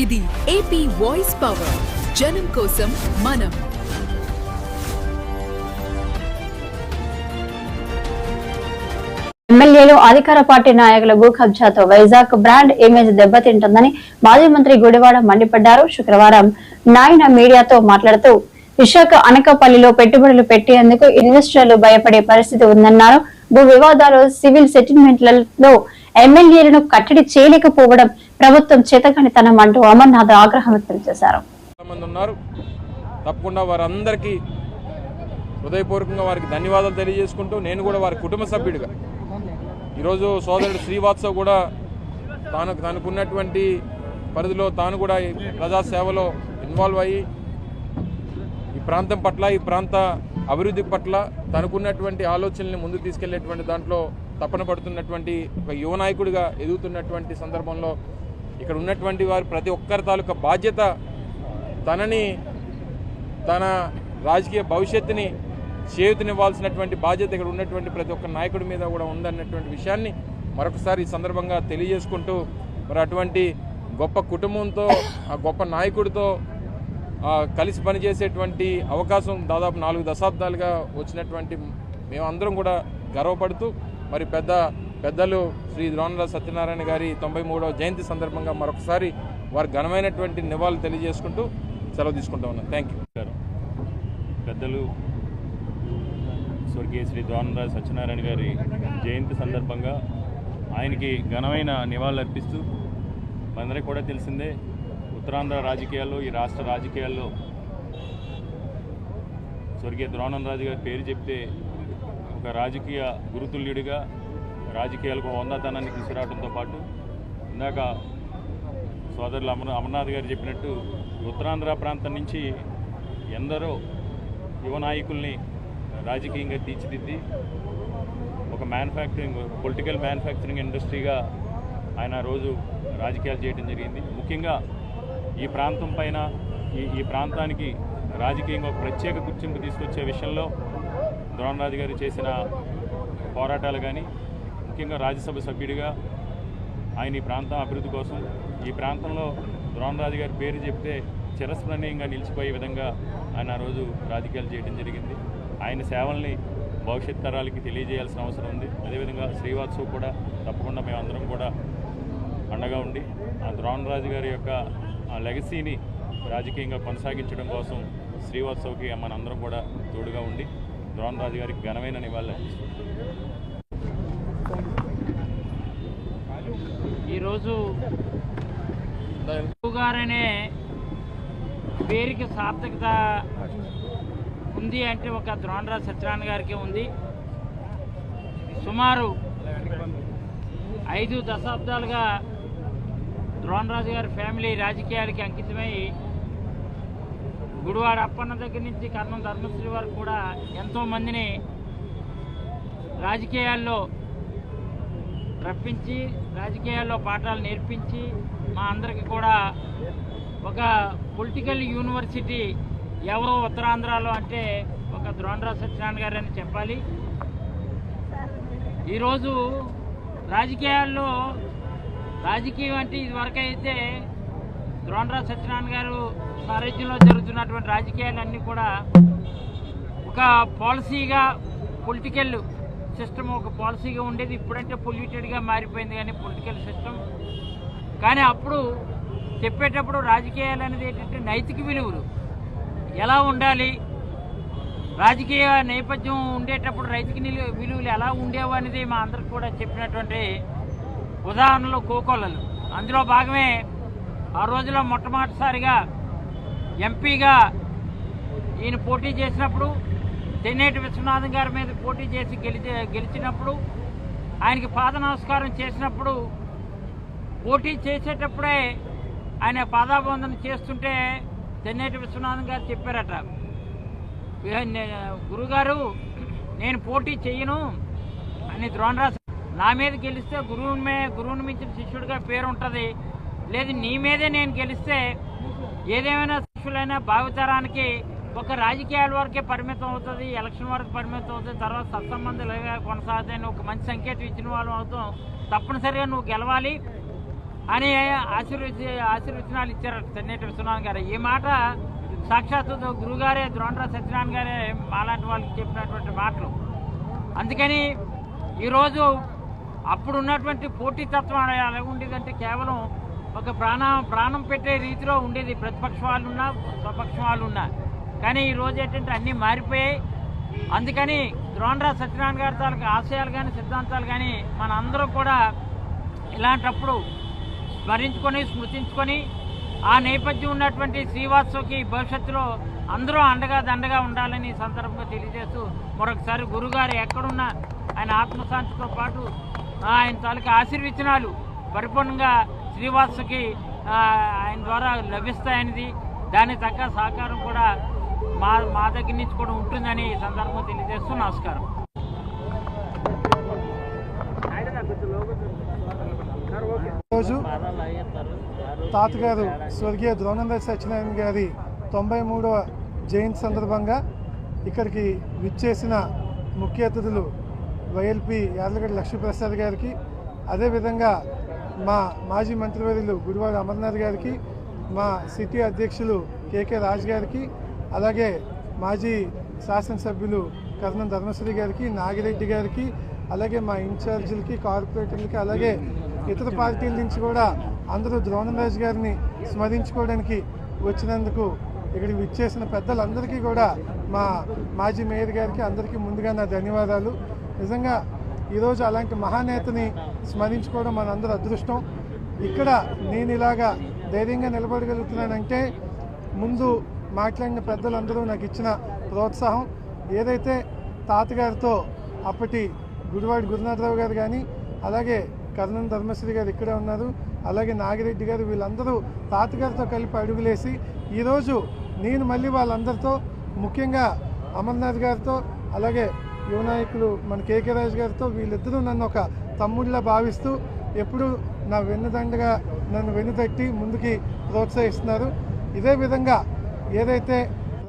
ఇది AP voice power, జనం కోసం మనం. ఎమ్మెల్యేలు అధికార పార్టీ నాయకుల భూ కబ్జాతో వైజాగ్ బ్రాండ్ ఇమేజ్ దెబ్బతింటుందని మాజీ మంత్రి గుడివాడ మండిపడ్డారు. శుక్రవారం నాయన మీడియాతో మాట్లాడుతూ విశాఖ అనకాపల్లిలో పెట్టుబడులు పెట్టేందుకు ఇన్వెస్టర్లు భయపడే పరిస్థితి ఉందన్నారు. భూ వివాదాలు, సివిల్ సెటిల్మెంట్లలో ఎమ్మెల్యేలను కట్టడి చేయలేకపోవడం ప్రభుత్వం చేతకానితనం అంటూ అమర్నాథ్ ఆగ్రహం వ్యక్తం చేశారు. తప్పకుండా వారందరికీ హృదయపూర్వకంగా వారికి ధన్యవాదాలు తెలియజేసుకుంటూ నేను కూడా వారి కుటుంబ సభ్యుడిగా ఈరోజు సోదరుడు శ్రీవాత్సవ్ కూడా తనకున్నటువంటి పరిధిలో తాను కూడా ఈ ప్రజాసేవలో ఇన్వాల్వ్ అయ్యి ఈ ప్రాంతం పట్ల, ఈ ప్రాంత అభివృద్ధి పట్ల తనకున్నటువంటి ఆలోచనల్ని ముందుకు తీసుకెళ్లేటువంటి దాంట్లో తపన పడుతున్నటువంటి ఒక యువ నాయకుడిగా ఎదుగుతున్నటువంటి సందర్భంలో ఇక్కడ ఉన్నటువంటి వారు ప్రతి ఒక్కరి తాలూకా బాధ్యత తనని, తన రాజకీయ భవిష్యత్తుని చేయూతనివ్వాల్సినటువంటి బాధ్యత ఇక్కడ ఉన్నటువంటి ప్రతి ఒక్క నాయకుడి మీద కూడా ఉందన్నటువంటి విషయాన్ని మరొకసారి ఈ సందర్భంగా తెలియజేసుకుంటూ, మరి అటువంటి గొప్ప కుటుంబంతో, ఆ గొప్ప నాయకుడితో కలిసి పనిచేసేటువంటి అవకాశం దాదాపు 4 దశాబ్దాలుగా వచ్చినటువంటి మేమందరం కూడా గర్వపడుతూ, మరి పెద్దలు శ్రీ ద్రోణరాజు సత్యనారాయణ గారి 93వ జయంతి సందర్భంగా మరొకసారి వారి ఘనమైనటువంటి నివాళులు తెలియజేసుకుంటూ సెలవు తీసుకుంటా ఉన్నాను. Thank you. పెద్దలు స్వర్గీయ శ్రీ ద్రోణరాజు సత్యనారాయణ గారి జయంతి సందర్భంగా ఆయనకి ఘనమైన నివాళులు అర్పిస్తూ, మనందరికీ కూడా తెలిసిందే ఉత్తరాంధ్ర రాజకీయాల్లో, ఈ రాష్ట్ర రాజకీయాల్లో స్వర్గీయ ద్రోణరాజు గారి పేరు చెప్తే ఒక రాజకీయ గురుతుల్యుడిగా రాజకీయాలకు హోందాతనాన్ని తీసుకురావడంతో పాటు ఇందాక సోదరులు అమర్నాథ్ గారు చెప్పినట్టు ఉత్తరాంధ్ర ప్రాంతం నుంచి ఎందరో యువ నాయకుల్ని రాజకీయంగా తీర్చిదిద్ది ఒక పొలిటికల్ మ్యానుఫ్యాక్చరింగ్ ఇండస్ట్రీగా ఆయన రోజు రాజకీయాలు చేయడం జరిగింది. ముఖ్యంగా ఈ ప్రాంతం పైన ఈ ప్రాంతానికి రాజకీయంగా ఒక ప్రత్యేక గుర్తింపు తీసుకొచ్చే విషయంలో ద్రోణరాజు గారు చేసిన పోరాటాలు కానీ, ముఖ్యంగా రాజ్యసభ సభ్యుడిగా ఆయన ఈ ప్రాంతం అభివృద్ధి కోసం, ఈ ప్రాంతంలో ద్రోణరాజు గారి పేరు చెప్తే చిరస్మరణీయంగా నిలిచిపోయే విధంగా ఆయన ఆ రోజు రాజకీయాలు చేయడం జరిగింది. ఆయన సేవల్ని భవిష్యత్ తరాలకి తెలియజేయాల్సిన అవసరం ఉంది. అదేవిధంగా శ్రీవాత్సవ్ కూడా తప్పకుండా మేమందరం కూడా అండగా ఉండి ఆ ద్రోణరాజు గారి యొక్క ఆ లెగసీని రాజకీయంగా కొనసాగించడం కోసం శ్రీవాత్సవ్కి మనందరం కూడా తోడుగా ఉండి ద్రోణరాజు గారికి ఘనమైన నివాళులు అర్పిస్తున్నాం. ఈరోజు గారనే పేరుకి సార్థకత ఉంది అంటే ఒక ద్రోణరాజు సత్యనారాయణ గారికి ఉంది. సుమారు 5 దశాబ్దాలుగా ద్రోణరాజు గారి ఫ్యామిలీ రాజకీయాలకి అంకితమై గుడివాడ అప్పన్న దగ్గర నుంచి కర్ణం ధర్మశ్రీ వరకు కూడా ఎంతోమందిని రాజకీయాల్లో రప్పించి, రాజకీయాల్లో పాఠాలు నేర్పించి మా అందరికీ కూడా ఒక పొలిటికల్ యూనివర్సిటీ ఎవరో ఉత్తరాంధ్రలో అంటే ఒక ద్రోణరాజు సత్యనారాయణ గారు అని చెప్పాలి. ఈరోజు రాజకీయాల్లో రాజకీయం అంటే ఇదివరకు అయితే ద్రోణరాజు సత్యనారాయణ గారు సారథ్యంలో జరుగుతున్నటువంటి రాజకీయాలన్నీ కూడా ఒక పాలసీగా, పొలిటికల్ సిస్టమ్ ఒక పాలసీగా ఉండేది. ఇప్పుడంటే పొల్యూటెడ్గా మారిపోయింది కానీ పొలిటికల్ సిస్టమ్. కానీ అప్పుడు చెప్పేటప్పుడు రాజకీయాలు అనేది ఏంటంటే నైతిక విలువలు ఎలా ఉండాలి, రాజకీయ నేపథ్యం ఉండేటప్పుడు నైతిక విలువలు ఎలా ఉండేవి అనేది మా అందరికి కూడా చెప్పినటువంటి ఉదాహరణలు కోకొల్లలు. అందులో భాగమే ఆ రోజులో మొట్టమొదటిసారిగా ఎంపీగా ఈయన పోటీ చేసినప్పుడు, తెన్నేటి విశ్వనాథం గారి మీద పోటీ చేసి గెలిచినప్పుడు ఆయనకి పాద నమస్కారం చేసినప్పుడు, పోటీ చేసేటప్పుడే ఆయన పాదాబంధన చేస్తుంటే తెన్నేటి విశ్వనాథం గారు చెప్పారట, గురుగారు నేను పోటీ చెయ్యను అని ద్రోణరాజు, నా మీద గెలిస్తే గురువుని మించిన శిష్యుడిగా పేరు ఉంటుంది, లేదు నీ మీదే నేను గెలిస్తే ఏదేమైనా శిష్యులైనా భావితరానికి ఒక రాజకీయాల వరకే పరిమితం అవుతుంది, ఎలక్షన్ వరకు పరిమితం అవుతుంది, తర్వాత సత్సంబంధాలుగా కొనసాగుతాయని ఒక మంచి సంకేతం ఇచ్చిన వాళ్ళం అవుతాం. తప్పనిసరిగా నువ్వు గెలవాలి, అని ఆశీర్వచనాలు ఇచ్చారు తెన్నేటి విశ్వనాథ్ గారు. ఈ మాట సాక్షాత్తు గురుగారే ద్రోణరాజు సత్యనారాయణ గారే మాలాంటి వాళ్ళకి చెప్పినటువంటి మాటలు. అందుకని ఈరోజు అప్పుడు ఉన్నటువంటి పోటీతత్వం ఎలా ఉండేదంటే కేవలం ఒక ప్రాణం పెట్టే రీతిలో ఉండేది. ప్రతిపక్ష వాళ్ళు ఉన్నా స్వపక్ష వాళ్ళు ఉన్నా. కానీ ఈరోజు ఏంటంటే అన్నీ మారిపోయాయి. అందుకని ద్రోణరాజు సత్యనారాయణ గారి తాలూకు ఆశయాలు కానీ సిద్ధాంతాలు కానీ మన అందరూ కూడా ఇలాంటప్పుడు స్మరించుకొని స్మృతించుకొని ఆ నేపథ్యం ఉన్నటువంటి శ్రీవాత్సవకి భవిష్యత్తులో అందరూ అండగా దండగా ఉండాలని సందర్భంగా తెలియజేస్తూ మరొకసారి గురుగారు ఎక్కడున్నా ఆయన ఆత్మశాంతితో పాటు ఆయన తాలూకు ఆశీర్వచనాలు పరిపూర్ణంగా శ్రీవాత్సవకి ఆయన ద్వారా లభిస్తాయనేది, దానికి తగ్గ సహకారం కూడా మా దగ్గర నుంచి కూడా ఉంటుందని ఈ సందర్భంగా తెలియజేస్తూ నమస్కారం. రోజు తాతగారు స్వర్గీయ ద్రోణరాజు సత్యనారాయణ గారి 93వ జయంతి సందర్భంగా ఇక్కడికి విచ్చేసిన ముఖ్య అతిథులు వైఎల్పీ యార్లగడ్డ లక్ష్మీప్రసాద్ గారికి, అదేవిధంగా మా మాజీ మంత్రివర్యులు గుడివాడ అమర్నాథ్ గారికి, మా సిటీ అధ్యక్షులు కేకే రాజ్ గారికి, అలాగే మాజీ శాసనసభ్యులు కర్ణం ధర్మశ్రీ గారికి, నాగిరెడ్డి గారికి, అలాగే మా ఇన్ఛార్జీలకి, కార్పొరేటర్లకి, అలాగే ఇతర పార్టీల నుంచి కూడా అందరూ ద్రోణరాజు గారిని స్మరించుకోవడానికి వచ్చినందుకు ఇక్కడికి విచ్చేసిన పెద్దలందరికీ కూడా మా మాజీ మేయర్ గారికి అందరికీ ముందుగా నా ధన్యవాదాలు. నిజంగా ఈరోజు అలాంటి మహానేతని స్మరించుకోవడం మనందరూ అదృష్టం. ఇక్కడ నేను ఇలాగా ధైర్యంగా నిలబడగలుగుతున్నానంటే ముందు మాట్లాడిన పెద్దలందరూ నాకు ఇచ్చిన ప్రోత్సాహం. ఏదైతే తాతగారితో అప్పటి గుడివాడి గురునాథరావు గారు కానీ, అలాగే కర్ణం ధర్మశ్రీ గారు ఇక్కడే ఉన్నారు, అలాగే నాగిరెడ్డి గారు, వీళ్ళందరూ తాతగారితో కలిపి అడుగులేసి ఈరోజు నేను మళ్ళీ వాళ్ళందరితో, ముఖ్యంగా అమర్నాథ్ గారితో, అలాగే యువ నాయకులు మన కేకే రాజు గారితో, వీళ్ళిద్దరూ నన్ను ఒక తమ్ముడిలా భావిస్తూ ఎప్పుడూ నా వెన్నుదండగా నన్ను వెన్నుతట్టి ముందుకి ప్రోత్సహిస్తున్నారు. ఇదే విధంగా ఏదైతే